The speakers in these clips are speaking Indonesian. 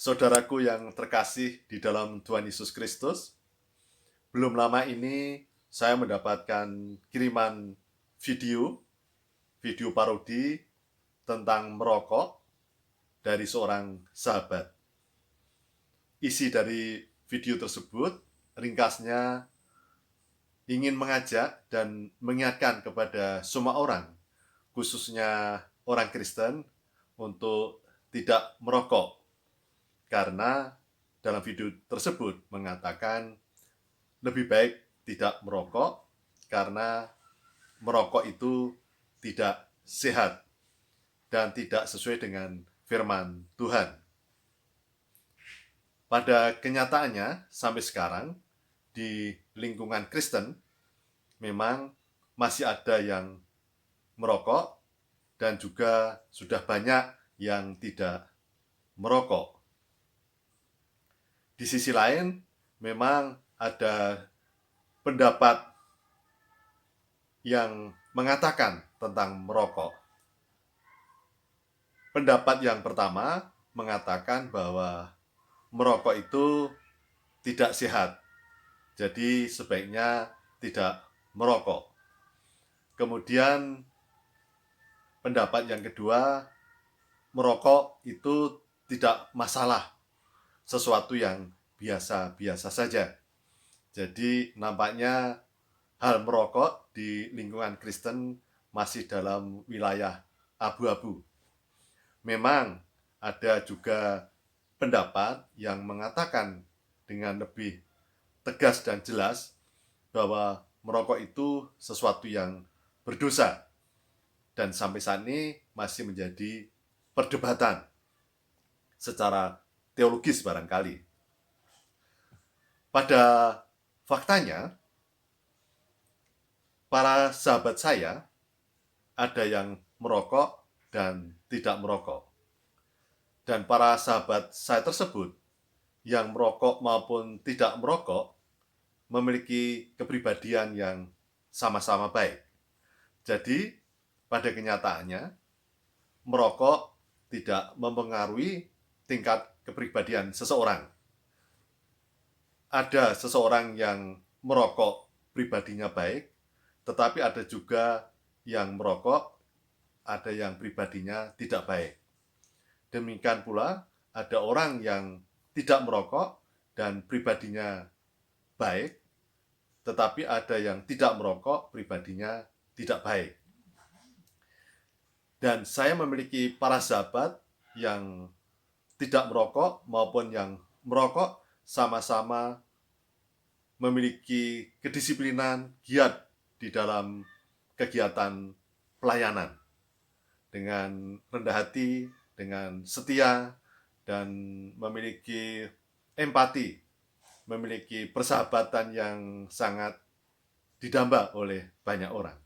Saudaraku yang terkasih di dalam Tuhan Yesus Kristus, belum lama ini saya mendapatkan kiriman video parodi tentang merokok dari seorang sahabat. Isi dari video tersebut ringkasnya ingin mengajak dan mengingatkan kepada semua orang, khususnya orang Kristen, untuk tidak merokok. Karena dalam video tersebut mengatakan lebih baik tidak merokok karena merokok itu tidak sehat dan tidak sesuai dengan firman Tuhan. Pada kenyataannya sampai sekarang di lingkungan Kristen memang masih ada yang merokok dan juga sudah banyak yang tidak merokok. Di sisi lain, memang ada pendapat yang mengatakan tentang merokok. Pendapat yang pertama mengatakan bahwa merokok itu tidak sehat, jadi sebaiknya tidak merokok. Kemudian pendapat yang kedua, merokok itu tidak masalah, sesuatu yang biasa-biasa saja. Jadi nampaknya hal merokok di lingkungan Kristen masih dalam wilayah abu-abu. Memang ada juga pendapat yang mengatakan dengan lebih tegas dan jelas bahwa merokok itu sesuatu yang berdosa dan sampai saat ini masih menjadi perdebatan secara teologis barangkali. Pada faktanya, para sahabat saya ada yang merokok dan tidak merokok. Dan para sahabat saya tersebut yang merokok maupun tidak merokok memiliki kepribadian yang sama-sama baik. Jadi, pada kenyataannya, merokok tidak mempengaruhi tingkat kepribadian seseorang. Ada seseorang yang merokok pribadinya baik, tetapi ada juga yang merokok, ada yang pribadinya tidak baik. Demikian pula ada orang yang tidak merokok dan pribadinya baik, tetapi ada yang tidak merokok, pribadinya tidak baik. Dan saya memiliki para sahabat yang tidak merokok maupun yang merokok, sama-sama memiliki kedisiplinan, giat di dalam kegiatan pelayanan. Dengan rendah hati, dengan setia, dan memiliki empati, memiliki persahabatan yang sangat didamba oleh banyak orang.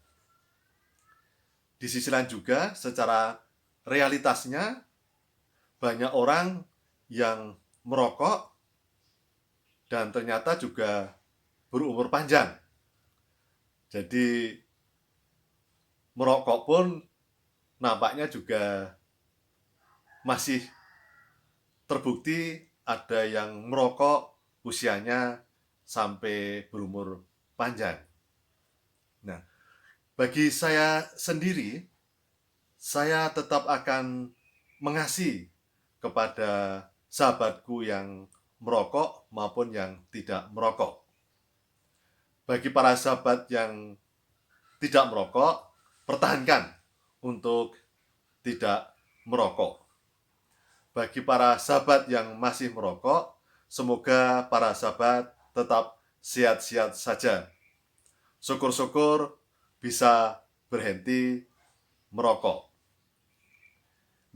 Di sisi lain juga, secara realitasnya, banyak orang yang merokok dan ternyata juga berumur panjang. Jadi merokok pun nampaknya juga masih terbukti ada yang merokok usianya sampai berumur panjang. Nah, bagi saya sendiri, saya tetap akan mengasihi kepada sahabatku yang merokok maupun yang tidak merokok. Bagi para sahabat yang tidak merokok, pertahankan untuk tidak merokok. Bagi para sahabat yang masih merokok, semoga para sahabat tetap sehat-sehat saja. Syukur-syukur bisa berhenti merokok.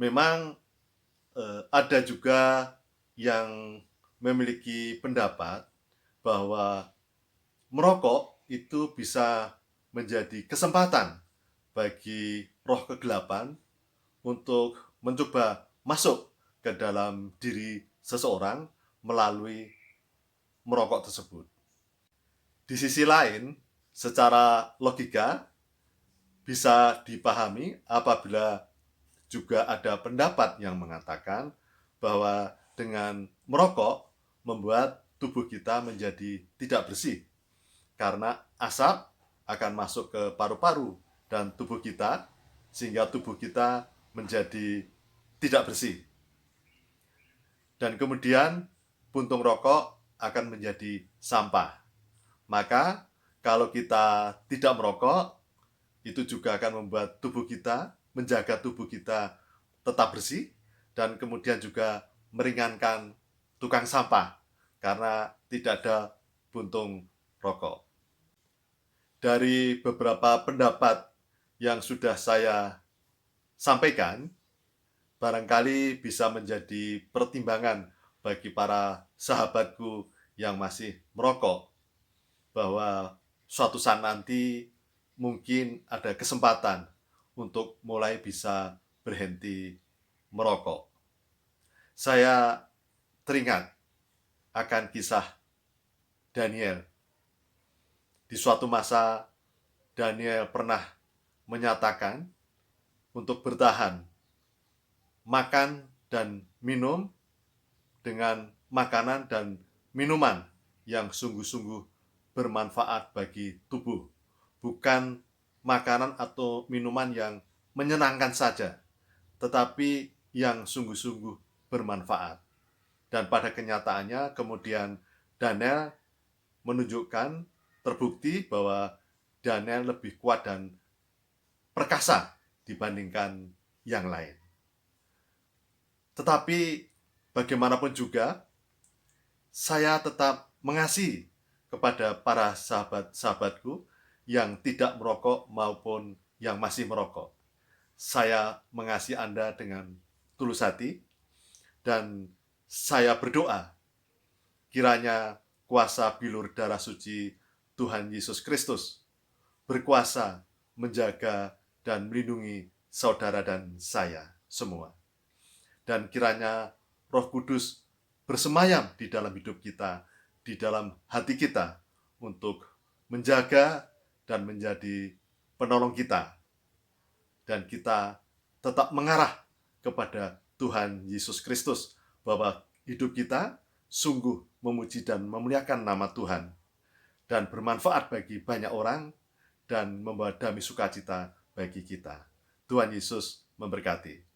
Memang ada juga yang memiliki pendapat bahwa merokok itu bisa menjadi kesempatan bagi roh kegelapan untuk mencoba masuk ke dalam diri seseorang melalui merokok tersebut. Di sisi lain, secara logika bisa dipahami apabila juga ada pendapat yang mengatakan bahwa dengan merokok membuat tubuh kita menjadi tidak bersih, karena asap akan masuk ke paru-paru dan tubuh kita, sehingga tubuh kita menjadi tidak bersih. Dan kemudian puntung rokok akan menjadi sampah. Maka kalau kita tidak merokok, itu juga akan membuat tubuh kita, menjaga tubuh kita tetap bersih, dan kemudian juga meringankan tukang sampah karena tidak ada puntung rokok. Dari beberapa pendapat yang sudah saya sampaikan, barangkali bisa menjadi pertimbangan bagi para sahabatku yang masih merokok, bahwa suatu saat nanti mungkin ada kesempatan untuk mulai bisa berhenti merokok. Saya teringat akan kisah Daniel. Di suatu masa, Daniel pernah menyatakan untuk bertahan, makan dan minum dengan makanan dan minuman yang sungguh-sungguh bermanfaat bagi tubuh, bukan makanan atau minuman yang menyenangkan saja, tetapi yang sungguh-sungguh bermanfaat. Dan pada kenyataannya kemudian Daniel menunjukkan, terbukti bahwa Daniel lebih kuat dan perkasa dibandingkan yang lain. Tetapi bagaimanapun juga, saya tetap mengasihi kepada para sahabat-sahabatku yang tidak merokok maupun yang masih merokok. Saya mengasihi Anda dengan tulus hati, dan saya berdoa kiranya kuasa bilur darah suci Tuhan Yesus Kristus berkuasa menjaga dan melindungi saudara dan saya semua. Dan kiranya Roh Kudus bersemayam di dalam hidup kita, di dalam hati kita, untuk menjaga dan menjadi penolong kita. Dan kita tetap mengarah kepada Tuhan Yesus Kristus, bahwa hidup kita sungguh memuji dan memuliakan nama Tuhan, dan bermanfaat bagi banyak orang, dan membawa damai sukacita bagi kita. Tuhan Yesus memberkati.